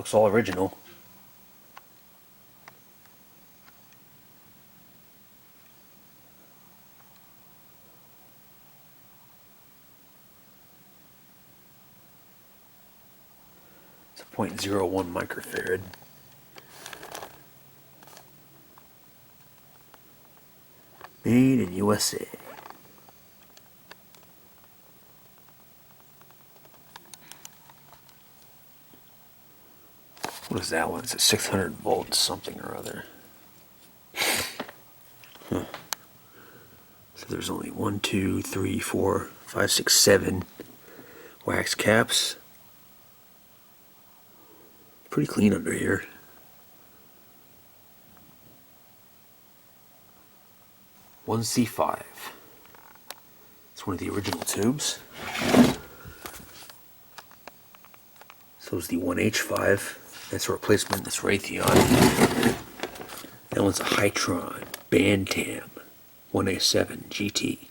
Looks all original. It's a 0.01 microfarad. Made in USA. What is that one? It's a 600 volt something or other. Huh. So there's only 1, 2, 3, 4, 5, 6, 7 wax caps. Pretty clean under here. One C5. It's one of the original tubes. So is the 1H5. That's a replacement. That's Raytheon. That one's a Hytron Bantam 1A7 GT.